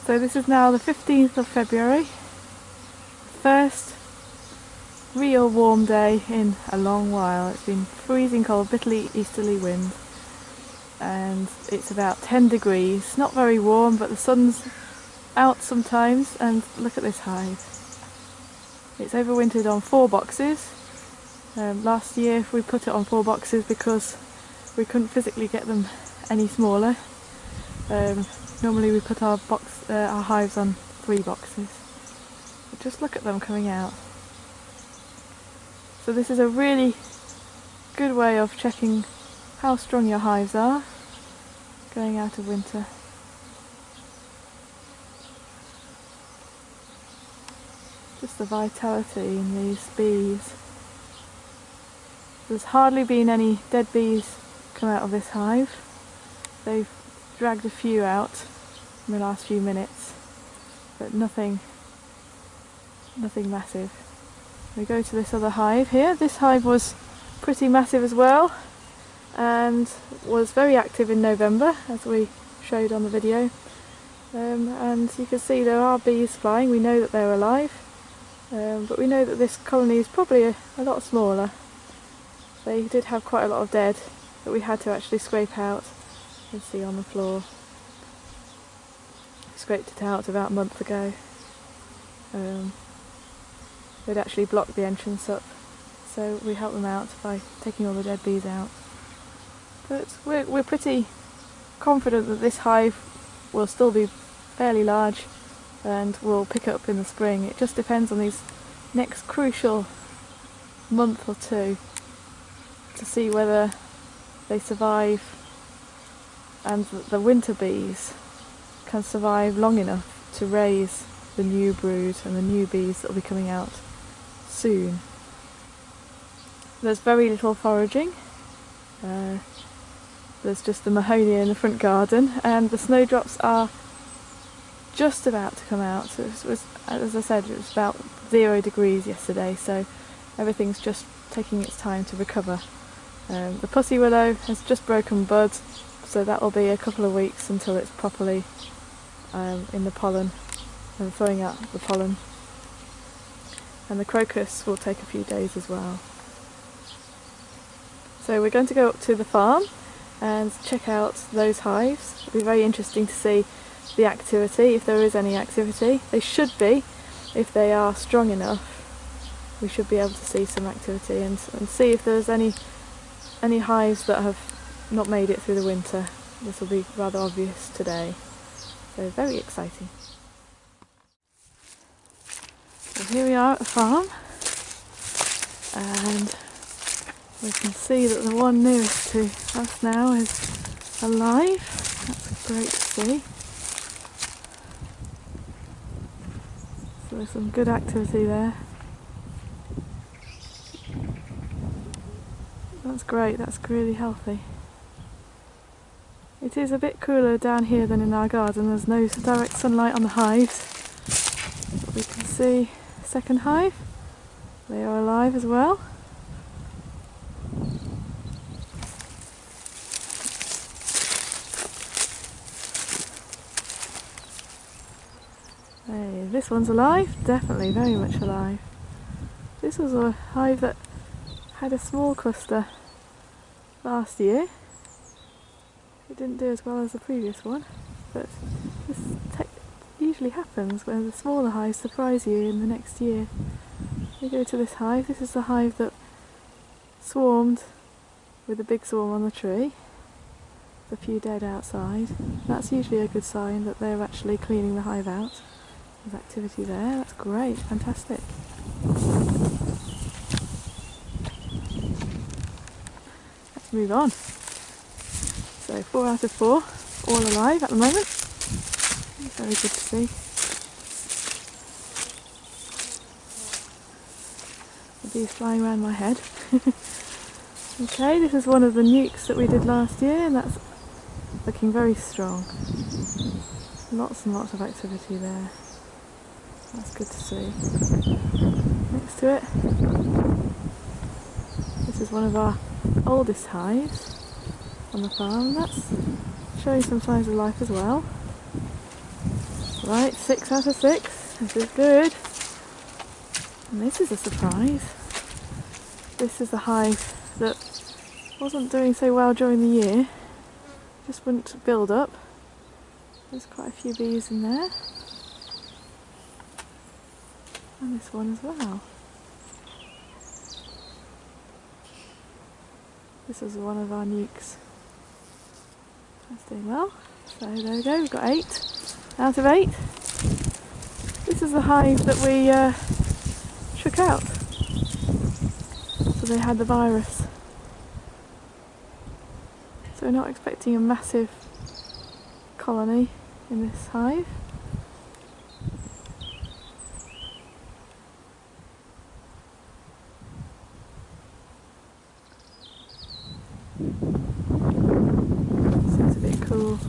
So this is now the 15th of February, first real warm day in a long while. It's been freezing cold, bitterly easterly wind, and it's about 10 degrees. Not very warm, but the sun's out sometimes, and look at this hive. It's overwintered on 4 boxes. Last year we put it on 4 boxes because we couldn't physically get them any smaller. Normally we put our hives on 3 boxes. But just look at them coming out. So this is a really good way of checking how strong your hives are going out of winter. Just the vitality in these bees. There's hardly been any dead bees come out of this hive. They've dragged a few out in the last few minutes, but nothing massive. We go to this other hive here. This hive was pretty massive as well and was very active in November, as we showed on the video. And you can see there are bees flying. We know that they're alive, but we know that this colony is probably a lot smaller. They did have quite a lot of dead that we had to actually scrape out. You can see on the floor. Scraped it out about a month ago. They'd actually blocked the entrance up, so we helped them out by taking all the dead bees out. But we're pretty confident that this hive will still be fairly large and will pick up in the spring. It just depends on these next crucial month or two to see whether they survive, and the winter bees can survive long enough to raise the new brood and the new bees that will be coming out soon. There's very little foraging. There's just the mahonia in the front garden, and the snowdrops are just about to come out. So it was, as I said, it was about 0 degrees yesterday, so everything's just taking its time to recover. The pussy willow has just broken bud, so that will be a couple of weeks until it's properly in the pollen and throwing out the pollen. And the crocus will take a few days as well. So we're going to go up to the farm and check out those hives. It'll be very interesting to see the activity, if there is any activity. They should be, if they are strong enough. We should be able to see some activity and see if there's any hives that have not made it through the winter. This will be rather obvious today. So very exciting. So here we are at the farm, and we can see that the one nearest to us now is alive. That's great to see. So there's some good activity there. That's great, that's really healthy. It is a bit cooler down here than in our garden. There's no direct sunlight on the hives. But we can see the second hive. They are alive as well. Hey, this one's alive, definitely very much alive. This was a hive that had a small cluster last year. It didn't do as well as the previous one, but this usually happens when the smaller hives surprise you in the next year. We go to this hive. This is the hive that swarmed with a big swarm on the tree. There's a few dead outside. That's usually a good sign that they're actually cleaning the hive out. There's activity there. That's great, fantastic. Let's move on. So 4 out of 4, all alive at the moment. Very good to see. The bees flying around my head. Okay, this is one of the nukes that we did last year, and that's looking very strong. Lots and lots of activity there. That's good to see. Next to it, this is one of our oldest hives on the farm. That's showing some signs of life as well. Right, 6 out of 6. This is good. And this is a surprise. This is the hive that wasn't doing so well during the year. Just wouldn't build up. There's quite a few bees in there. And this one as well. This is one of our nukes. That's doing well. So there we go, we've got 8 out of 8. This is the hive that we shook out. So they had the virus. So we're not expecting a massive colony in this hive. So it's a bit cool.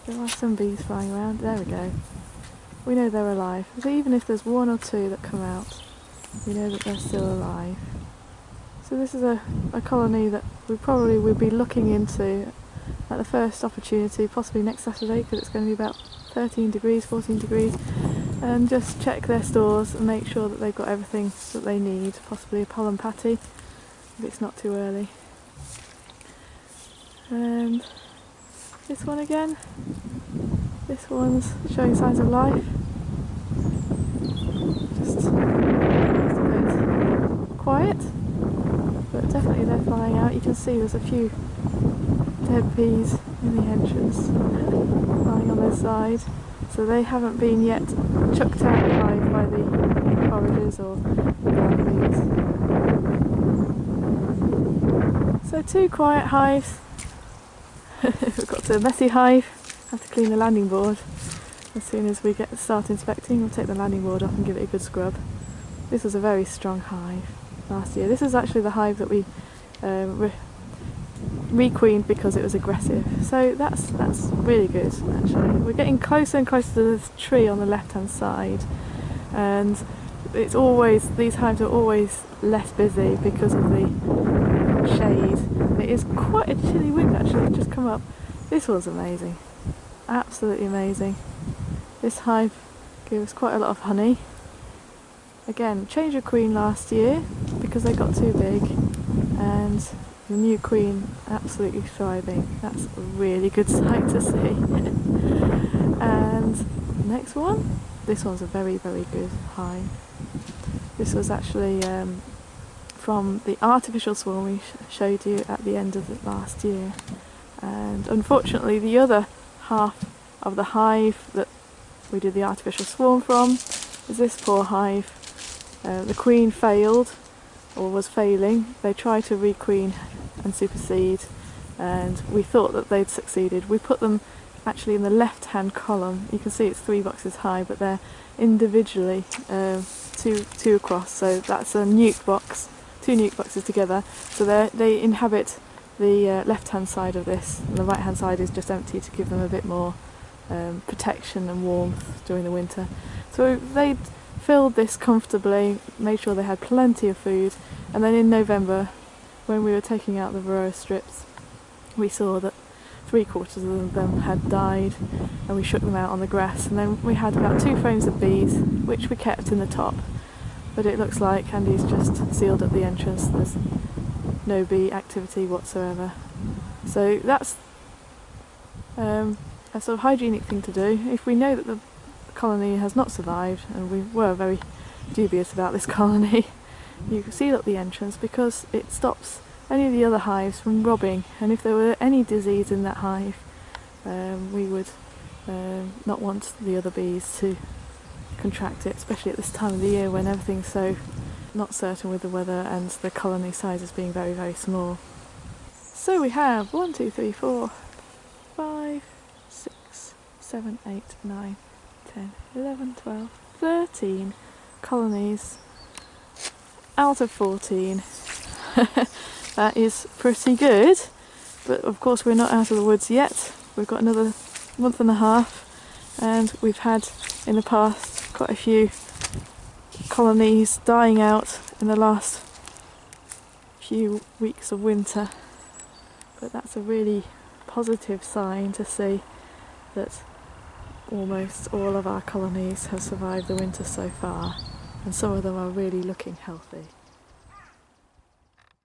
There are some bees flying around. There we go. We know they're alive. So even if there's 1 or 2 that come out, we know that they're still alive. So this is a colony that we probably will be looking into at the first opportunity, possibly next Saturday, because it's going to be about 13 degrees, 14 degrees, and just check their stores and make sure that they've got everything that they need, possibly a pollen patty if it's not too early. And this one again, this one's showing signs of life. Just a bit quiet, but definitely they're flying out. You can see there's a few dead bees in the entrance lying on their side, so they haven't been yet chucked out of the hive by the foragers or the ground bees. So 2 quiet hives. We've got a messy hive. Have to clean the landing board. As soon as we start inspecting, we'll take the landing board off and give it a good scrub. This was a very strong hive last year. This is actually the hive that we requeened because it was aggressive. So that's really good actually. We're getting closer and closer to this tree on the left hand side, and it's always, these hives are always less busy because of the shade. It is quite a chilly wind actually, just come up. This was amazing. Absolutely amazing. This hive gives quite a lot of honey. Again, changed a queen last year because they got too big, and the new queen absolutely thriving. That's a really good sight to see. And next one, this one's a very, very good hive. This was actually from the artificial swarm we showed you at the end of the last year. And unfortunately the other half of the hive that we did the artificial swarm from is this poor hive. The queen failed, or was failing. They tried to requeen and supersede, and we thought that they'd succeeded. We put them actually in the left hand column. You can see it's 3 boxes high, but they're individually two across, so that's a nuke box, 2 nuke boxes together. So they inhabit the left hand side of this, and the right hand side is just empty to give them a bit more protection and warmth during the winter. So they filled this comfortably, made sure they had plenty of food, and then in November, when we were taking out the varroa strips, we saw that 3/4 of them had died, and we shook them out on the grass. And then we had about 2 frames of bees, which we kept in the top, but it looks like Andy's just sealed up the entrance. There's no bee activity whatsoever. So that's a sort of hygienic thing to do. If we know that the colony has not survived, and we were very dubious about this colony, you can seal up the entrance because it stops any of the other hives from robbing, and if there were any disease in that hive, we would not want the other bees to contract it, especially at this time of the year when everything's so not certain with the weather and the colony sizes being very, very small. So we have 1, 2, 3, 4, 5, 6, 7, 8, 9, 10, 11, 12, 13 colonies out of 14. That is pretty good, but of course we're not out of the woods yet. We've got another month and a half, and we've had in the past quite a few colonies dying out in the last few weeks of winter, but that's a really positive sign to see that almost all of our colonies have survived the winter so far, and some of them are really looking healthy.